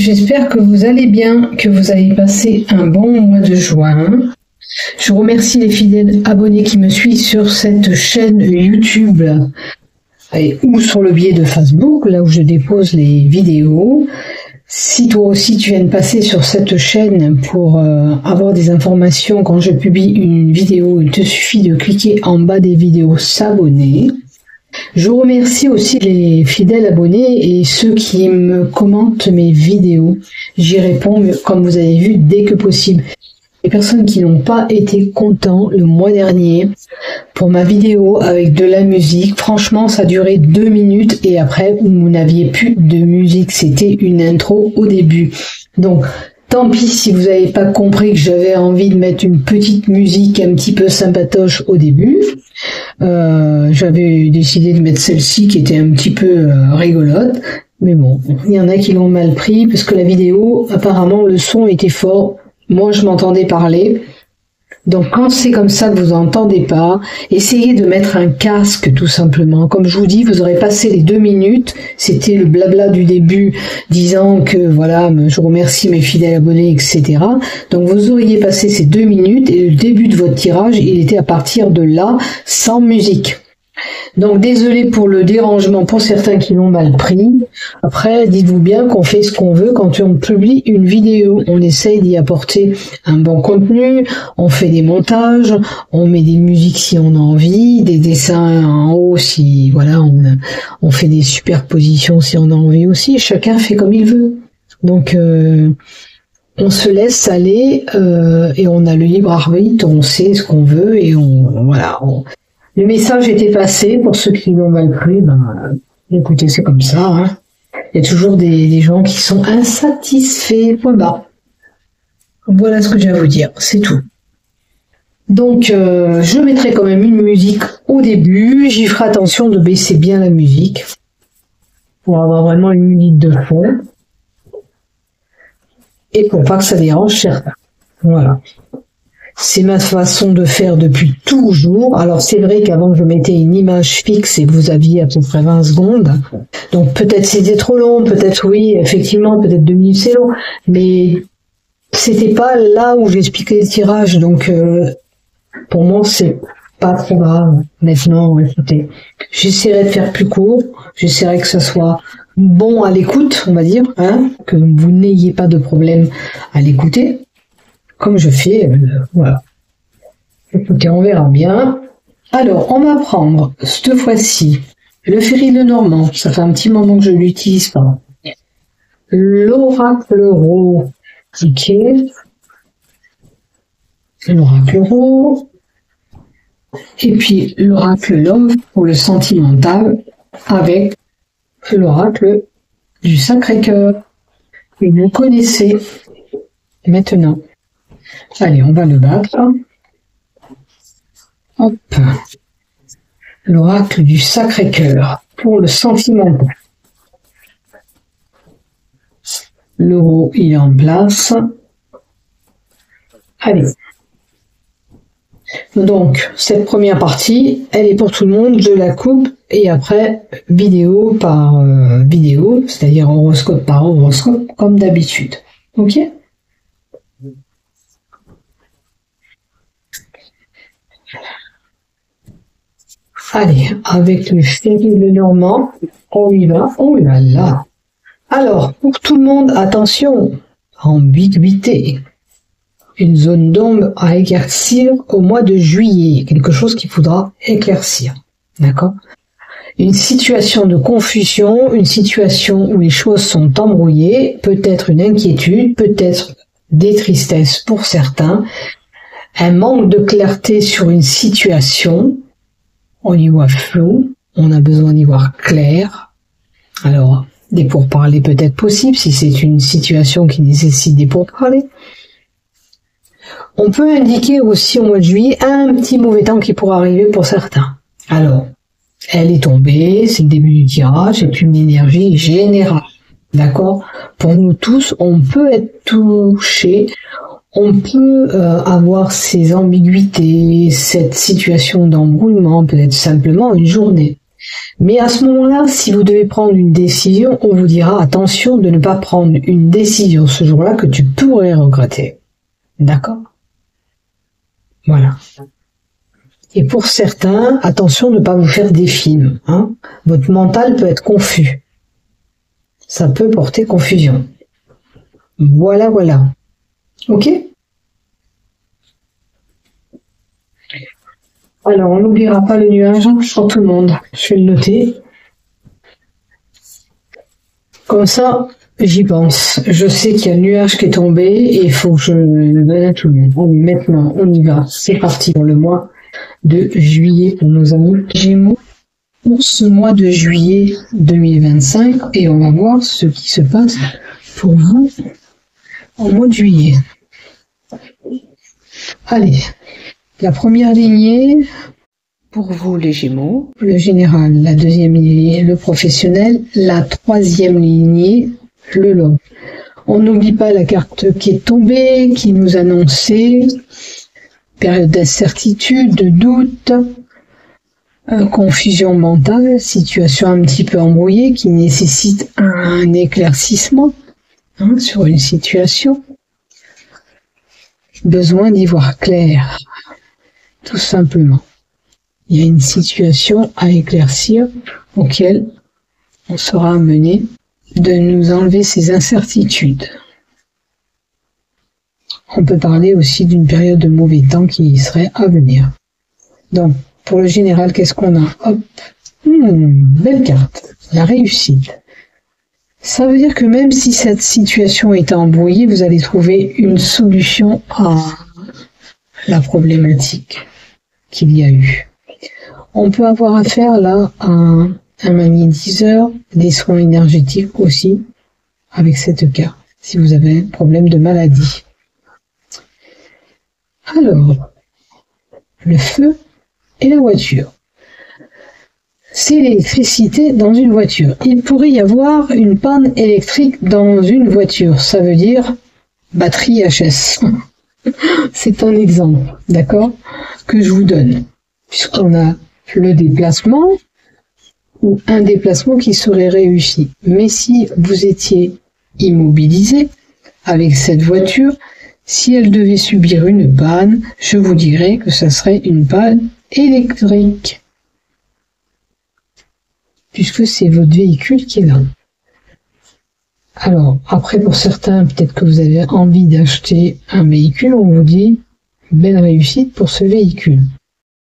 j'espère que vous allez bien, que vous avez passé un bon mois de juin. Je remercie les fidèles abonnés qui me suivent sur cette chaîne YouTube ou sur le biais de Facebook, là où je dépose les vidéos. Si toi aussi tu viens de passer sur cette chaîne pour avoir des informations quand je publie une vidéo, il te suffit de cliquer en bas des vidéos s'abonner. Je remercie aussi les fidèles abonnés et ceux qui me commentent mes vidéos. J'y réponds, comme vous avez vu, dès que possible. Les personnes qui n'ont pas été contents le mois dernier pour ma vidéo avec de la musique, franchement ça a duré 2 minutes et après vous n'aviez plus de musique, c'était une intro au début. Donc tant pis si vous n'avez pas compris que j'avais envie de mettre une petite musique un petit peu sympatoche au début. J'avais décidé de mettre celle-ci qui était un petit peu rigolote, mais bon, il y en a qui l'ont mal pris parce que la vidéo, apparemment le son était fort. Moi, je m'entendais parler. Donc, quand c'est comme ça que vous n'entendez pas, essayez de mettre un casque, tout simplement. Comme je vous dis, vous aurez passé les 2 minutes. C'était le blabla du début, disant que, voilà, je remercie mes fidèles abonnés, etc. Donc, vous auriez passé ces 2 minutes et le début de votre tirage, il était à partir de là, sans musique. Donc désolé pour le dérangement pour certains qui l'ont mal pris. Après, dites-vous bien qu'on fait ce qu'on veut quand on publie une vidéo. On essaye d'y apporter un bon contenu, on fait des montages, on met des musiques si on a envie, des dessins en haut si voilà, on fait des superpositions si on a envie aussi. Chacun fait comme il veut. Donc on se laisse aller et on a le libre arbitre, on sait ce qu'on veut et voilà. Le message était passé, pour ceux qui l'ont mal pris, écoutez, c'est comme ça. Hein. Il y a toujours des gens qui sont insatisfaits, point barre. Voilà ce que j'ai à vous dire, c'est tout. Donc, je mettrai quand même une musique au début, j'y ferai attention de baisser bien la musique, pour avoir vraiment une musique de fond, et pour pas que ça dérange certains. Voilà. C'est ma façon de faire depuis toujours. Alors c'est vrai qu'avant je mettais une image fixe et vous aviez à peu près 20 secondes. Donc peut-être c'était trop long, peut-être oui, effectivement, peut-être 2 minutes c'est long. Mais c'était pas là où j'expliquais le tirage. Donc pour moi c'est pas trop grave. Maintenant, écoutez, j'essaierai de faire plus court. J'essaierai que ça soit bon à l'écoute, on va dire, hein, que vous n'ayez pas de problème à l'écouter. Comme je fais, voilà. Écoutez, on verra bien. Alors, on va prendre, cette fois-ci, le Ferry Lenormand. Ça fait un petit moment que je l'utilise pas. L'Oracle Rho. Ok. L'Oracle Rho. Et puis, l'Oracle Love pour le sentimental avec l'Oracle du Sacré-Cœur. Et vous connaissez maintenant. Allez, on va le battre. Hop. L'oracle du Sacré-Cœur pour le sentimental. L'euro, il est en place. Allez. Donc, cette première partie, elle est pour tout le monde. Je la coupe et après, vidéo par vidéo, c'est-à-dire horoscope par horoscope, comme d'habitude. Ok ? Allez, avec le Ferry Lenormand, on y va, oh là là. Alors, pour tout le monde, attention, ambiguïté. Une zone d'ombre à éclaircir au mois de juillet, quelque chose qu'il faudra éclaircir, d'accord? Une situation de confusion, une situation où les choses sont embrouillées, peut-être une inquiétude, peut-être des tristesses pour certains, un manque de clarté sur une situation. On y voit flou, on a besoin d'y voir clair. Alors, des pourparlers peut-être possibles si c'est une situation qui nécessite des pourparlers. On peut indiquer aussi au mois de juillet un petit mauvais temps qui pourra arriver pour certains. Alors, elle est tombée, c'est le début du tirage, c'est une énergie générale. D'accord ? Pour nous tous, on peut être touché, on peut avoir ces ambiguïtés, cette situation d'embrouillement, peut-être simplement une journée. Mais à ce moment-là, si vous devez prendre une décision, on vous dira attention de ne pas prendre une décision ce jour-là que tu pourrais regretter. D'accord? Voilà. Et pour certains, attention de ne pas vous faire des films. Hein. Votre mental peut être confus. Ça peut porter confusion. Voilà, voilà. Ok? Alors, on n'oubliera pas le nuage pour tout le monde. Je vais le noter. Comme ça, j'y pense. Je sais qu'il y a le nuage qui est tombé et il faut que je le donne à tout le monde. Bon, maintenant, on y va. C'est parti pour le mois de juillet pour nos amis Gémeaux. Pour ce mois de juillet 2025 et on va voir ce qui se passe pour vous en mois de juillet. Allez, la première lignée pour vous les Gémeaux, le général, la deuxième lignée, le professionnel, la troisième lignée, le love. On n'oublie pas la carte qui est tombée, qui nous annonçait période d'incertitude, de doute, confusion mentale, situation un petit peu embrouillée qui nécessite un éclaircissement sur une situation. Besoin d'y voir clair, tout simplement. Il y a une situation à éclaircir auquel on sera amené de nous enlever ces incertitudes. On peut parler aussi d'une période de mauvais temps qui serait à venir. Donc, pour le général, qu'est-ce qu'on a? Hop, belle carte, la réussite. Ça veut dire que même si cette situation est embrouillée, vous allez trouver une solution à la problématique qu'il y a eu. On peut avoir affaire là à un magnétiseur, des soins énergétiques aussi, avec cette carte, si vous avez un problème de maladie. Alors, le feu et la voiture. C'est l'électricité dans une voiture. Il pourrait y avoir une panne électrique dans une voiture. Ça veut dire batterie HS. C'est un exemple, d'accord, que je vous donne. Puisqu'on a le déplacement ou un déplacement qui serait réussi. Mais si vous étiez immobilisé avec cette voiture, si elle devait subir une panne, je vous dirais que ça serait une panne électrique. Puisque c'est votre véhicule qui est là. Alors, après pour certains, peut-être que vous avez envie d'acheter un véhicule, on vous dit, belle réussite pour ce véhicule.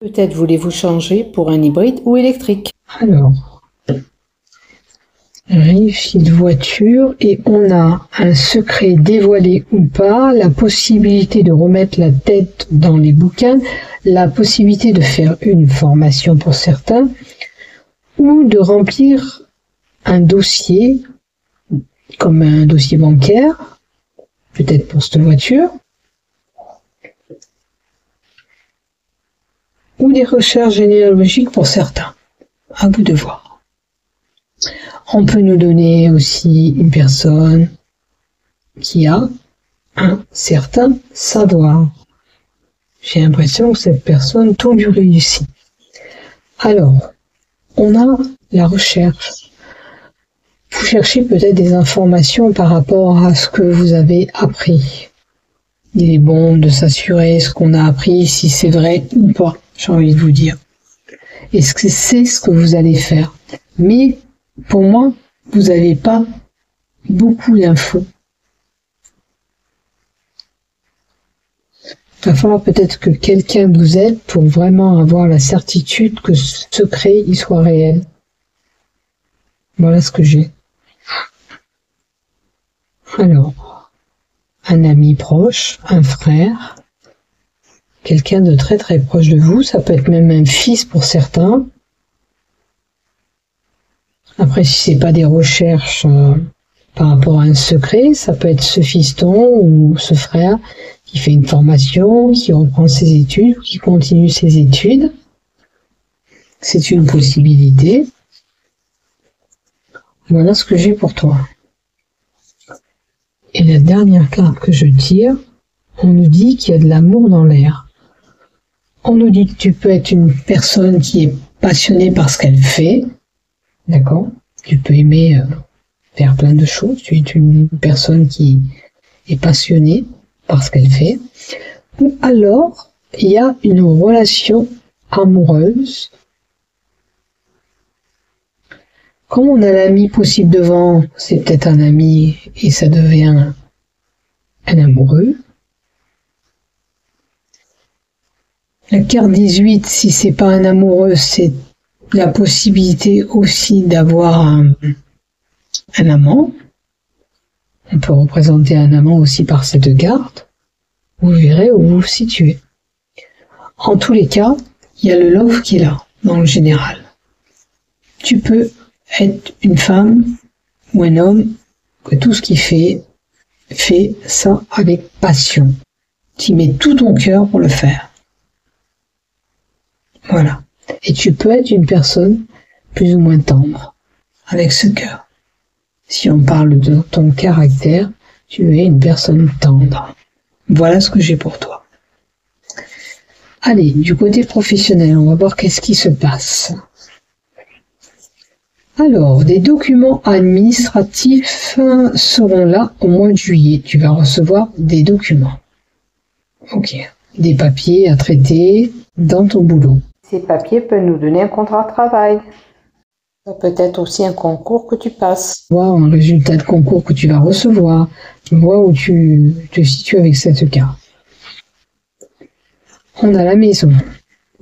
Peut-être voulez-vous changer pour un hybride ou électrique. Alors, réussite de voiture et on a un secret dévoilé ou pas, la possibilité de remettre la tête dans les bouquins, la possibilité de faire une formation pour certains, ou de remplir un dossier, comme un dossier bancaire, peut-être pour cette voiture, ou des recherches généalogiques pour certains. À vous de voir. On peut nous donner aussi une personne qui a un certain savoir. J'ai l'impression que cette personne, tout lui réussit. Alors, on a la recherche. Vous cherchez peut-être des informations par rapport à ce que vous avez appris. Il est bon de s'assurer ce qu'on a appris, si c'est vrai ou pas, j'ai envie de vous dire. Est-ce que c'est ce que vous allez faire? Mais, pour moi, vous n'avez pas beaucoup d'infos. Il va falloir peut-être que quelqu'un vous aide pour vraiment avoir la certitude que ce secret il soit réel. Voilà ce que j'ai. Alors, un ami proche, un frère, quelqu'un de très très proche de vous, ça peut être même un fils pour certains. Après, si c'est pas des recherches par rapport à un secret, ça peut être ce fiston ou ce frère qui fait une formation, qui reprend ses études, qui continue ses études. C'est une possibilité. Voilà ce que j'ai pour toi. Et la dernière carte que je tire, on nous dit qu'il y a de l'amour dans l'air. On nous dit que tu peux être une personne qui est passionnée par ce qu'elle fait, d'accord? Tu peux aimer faire plein de choses, tu es une personne qui est passionnée par ce qu'elle fait, ou alors il y a une relation amoureuse. Comme on a l'ami possible devant, c'est peut-être un ami et ça devient un amoureux. La carte 18, si c'est pas un amoureux, c'est la possibilité aussi d'avoir un amant. On peut représenter un amant aussi par cette carte. Vous verrez où vous vous situez. En tous les cas, il y a le love qui est là, dans le général. Tu peux être une femme ou un homme que tout ce qu'il fait ça avec passion. Tu mets tout ton cœur pour le faire. Voilà. Et tu peux être une personne plus ou moins tendre, avec ce cœur. Si on parle de ton caractère, tu es une personne tendre. Voilà ce que j'ai pour toi. Allez, du côté professionnel, on va voir qu'est-ce qui se passe. Alors, des documents administratifs seront là au mois de juillet. Tu vas recevoir des documents. Ok. Des papiers à traiter dans ton boulot. Ces papiers peuvent nous donner un contrat de travail. Ça peut être aussi un concours que tu passes. Tu vois un résultat de concours que tu vas recevoir. Tu vois où tu te situes avec cette carte. On a la maison.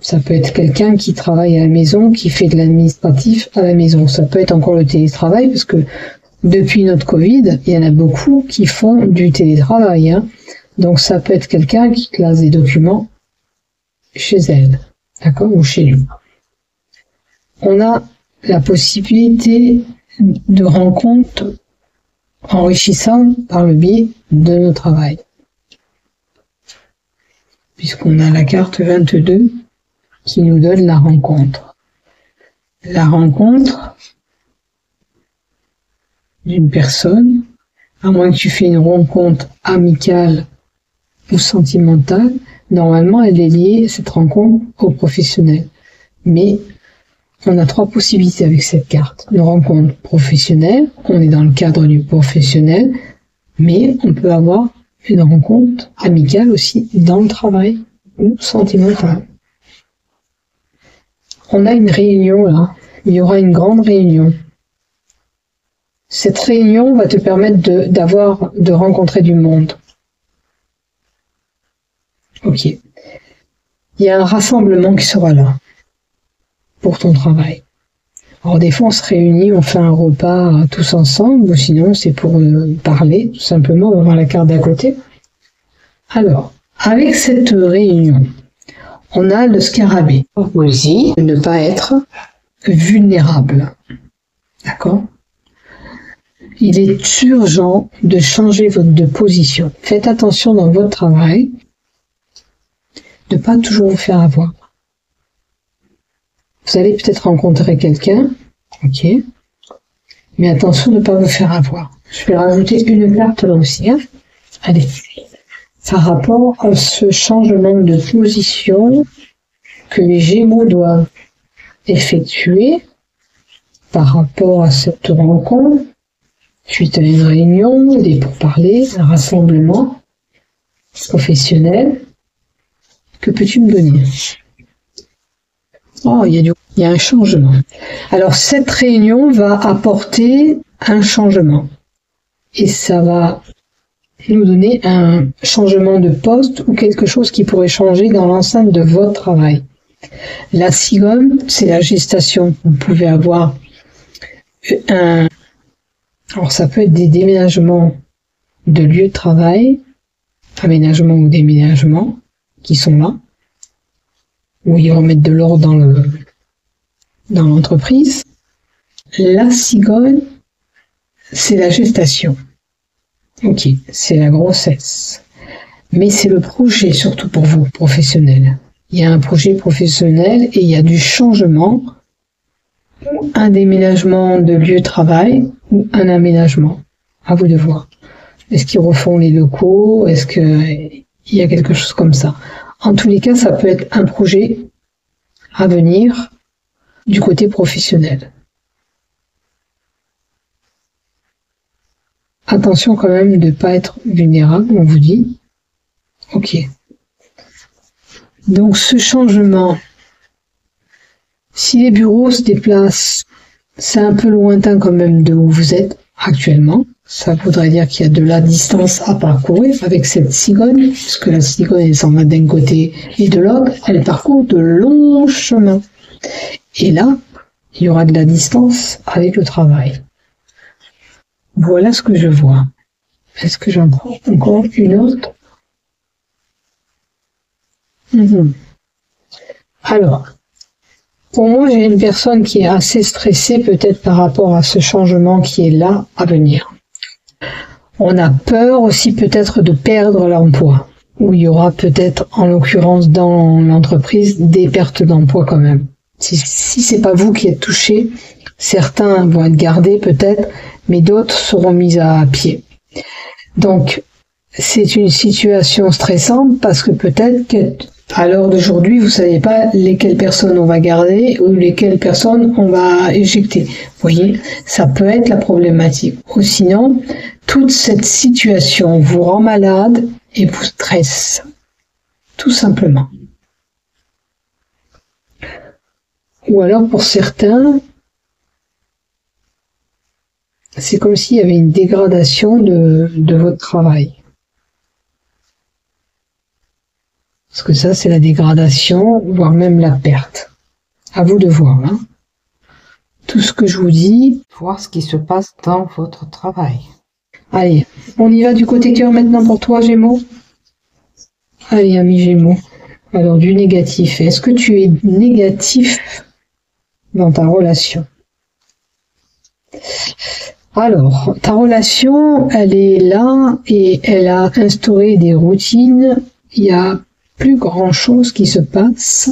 Ça peut être quelqu'un qui travaille à la maison, qui fait de l'administratif à la maison. Ça peut être encore le télétravail, parce que depuis notre Covid, il y en a beaucoup qui font du télétravail. Hein. Donc ça peut être quelqu'un qui classe des documents chez elle, d'accord, ou chez lui. On a la possibilité de rencontres enrichissantes par le biais de nos travail. Puisqu'on a la carte 22 qui nous donne la rencontre. La rencontre d'une personne, à moins que tu fasses une rencontre amicale ou sentimentale, normalement elle est liée, cette rencontre, au professionnel. Mais on a 3 possibilités avec cette carte. Une rencontre professionnelle, on est dans le cadre du professionnel, mais on peut avoir une rencontre amicale aussi dans le travail ou sentimentale. On a une réunion là, il y aura une grande réunion. Cette réunion va te permettre de rencontrer du monde. Ok. Il y a un rassemblement qui sera là pour ton travail. Alors des fois on se réunit, on fait un repas tous ensemble, ou sinon c'est pour parler, tout simplement, on va voir la carte d'à côté. Alors, avec cette réunion, on a le scarabée. Aussi, ne pas être vulnérable. D'accord ? Il est urgent de changer de position. Faites attention dans votre travail de ne pas toujours vous faire avoir. Vous allez peut-être rencontrer quelqu'un, ok, mais attention de ne pas vous faire avoir. Je vais rajouter une carte là aussi. Hein. Allez, par rapport à ce changement de position que les Gémeaux doivent effectuer par rapport à cette rencontre, suite à une réunion, des pourparlers, un rassemblement professionnel, que peux-tu me donner? Oh, il y a un changement. Alors, cette réunion va apporter un changement. Et ça va nous donner un changement de poste ou quelque chose qui pourrait changer dans l'enceinte de votre travail. La cigogne, c'est la gestation. Vous pouvez avoir alors ça peut être des déménagements de lieu de travail, aménagement ou déménagement, qui sont là, où ils remettent de l'ordre dans l'entreprise. La cigogne, c'est la gestation. Ok, c'est la grossesse. Mais c'est le projet, surtout pour vous, professionnel. Il y a un projet professionnel et il y a du changement, un déménagement de lieu de travail ou un aménagement. À vous de voir. Est-ce qu'ils refont les locaux? Est-ce qu'il y a quelque chose comme ça? En tous les cas, ça peut être un projet à venir du côté professionnel. Attention quand même de ne pas être vulnérable, on vous dit. Ok. Donc ce changement, si les bureaux se déplacent, c'est un peu lointain quand même de où vous êtes actuellement. Ça voudrait dire qu'il y a de la distance à parcourir avec cette cigogne, puisque la cigogne elle s'en va d'un côté et de l'autre, elle parcourt de longs chemins. Et là, il y aura de la distance avec le travail. Voilà ce que je vois. Est-ce que j'en prends encore une autre? Alors, pour moi, j'ai une personne qui est assez stressée peut-être par rapport à ce changement qui est là à venir. On a peur aussi peut-être de perdre l'emploi, où il y aura peut-être, en l'occurrence dans l'entreprise, des pertes d'emploi quand même. Si c'est pas vous qui êtes touché, certains vont être gardés peut-être, mais d'autres seront mis à pied. Donc, c'est une situation stressante parce que peut-être qu'à l'heure d'aujourd'hui, vous savez pas lesquelles personnes on va garder ou lesquelles personnes on va éjecter. Vous voyez, ça peut être la problématique. Ou sinon, toute cette situation vous rend malade et vous stresse. Tout simplement. Ou alors pour certains, c'est comme s'il y avait une dégradation de votre travail. Parce que ça, c'est la dégradation, voire même la perte. À vous de voir. Hein. Tout ce que je vous dis, Voir ce qui se passe dans votre travail. Allez, on y va du côté cœur maintenant pour toi, Gémeaux. Allez, ami Gémeaux. Alors, du négatif. Est-ce que tu es négatif dans ta relation? Alors, ta relation, elle est là et elle a instauré des routines. Il y a plus grand chose qui se passe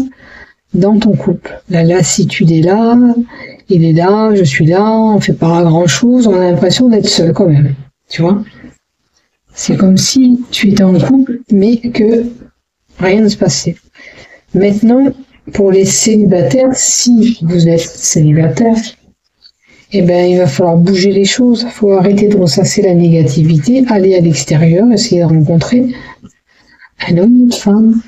dans ton couple. La lassitude est là, il est là, je suis là, on fait pas grand chose, on a l'impression d'être seul quand même. Tu vois? C'est comme si tu étais en couple, mais que rien ne se passait. Maintenant, pour les célibataires, si vous êtes célibataire, eh ben, il va falloir bouger les choses. Il faut arrêter de ressasser la négativité, aller à l'extérieur, essayer de rencontrer un homme ou une femme.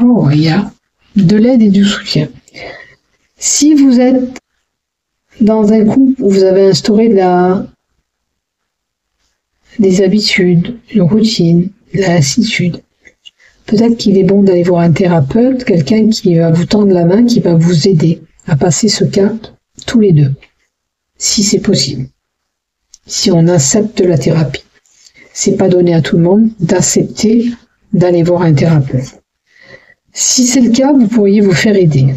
Oh, il y a de l'aide et du soutien. Si vous êtes dans un couple où vous avez instauré des habitudes, une routine, de la lassitude, peut-être qu'il est bon d'aller voir un thérapeute, quelqu'un qui va vous tendre la main, qui va vous aider à passer ce cap tous les deux, si c'est possible. Si on accepte la thérapie. C'est pas donné à tout le monde d'accepter d'aller voir un thérapeute. Si c'est le cas, vous pourriez vous faire aider.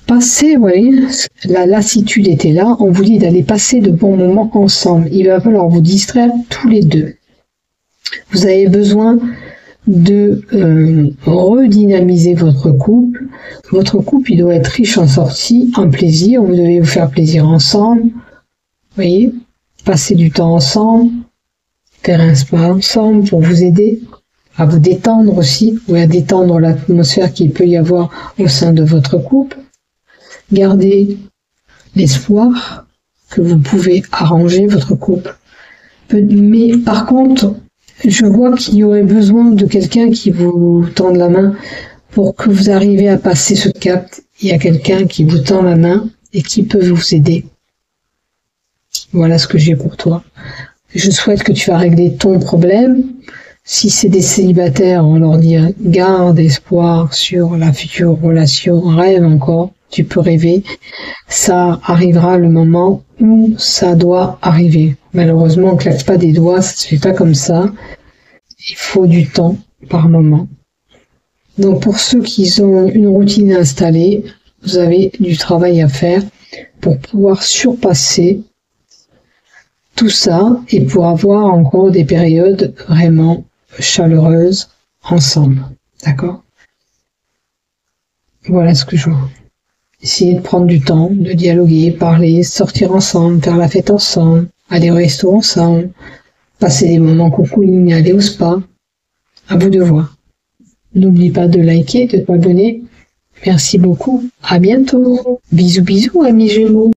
Passer, vous voyez, la lassitude était là, on vous dit d'aller passer de bons moments ensemble. Il va falloir vous distraire tous les deux. Vous avez besoin de redynamiser votre couple. Votre couple, il doit être riche en sorties, en plaisir. Vous devez vous faire plaisir ensemble. Vous voyez, passer du temps ensemble, faire un spa ensemble pour vous aider à vous détendre aussi, ou à détendre l'atmosphère qu'il peut y avoir au sein de votre couple. Gardez l'espoir que vous pouvez arranger votre couple. Mais par contre, je vois qu'il y aurait besoin de quelqu'un qui vous tende la main pour que vous arriviez à passer ce cap. Il y a quelqu'un qui vous tend la main et qui peut vous aider. Voilà ce que j'ai pour toi. Je souhaite que tu vas régler ton problème. Si c'est des célibataires, on leur dit garde espoir sur la future relation, rêve encore, tu peux rêver. Ça arrivera le moment où ça doit arriver. Malheureusement, on ne claque pas des doigts, ça se fait pas comme ça. Il faut du temps par moment. Donc pour ceux qui ont une routine installée, vous avez du travail à faire pour pouvoir surpasser tout ça et pour avoir encore des périodes vraiment chaleureuses ensemble. D'accord? Voilà ce que je vois. Essayez de prendre du temps, de dialoguer, parler, sortir ensemble, faire la fête ensemble, aller au resto ensemble, passer des moments cocooning, aller au spa. À vous de voir. N'oubliez pas de liker, de t'abonner Merci beaucoup. À bientôt. Bisous bisous, amis Gémeaux.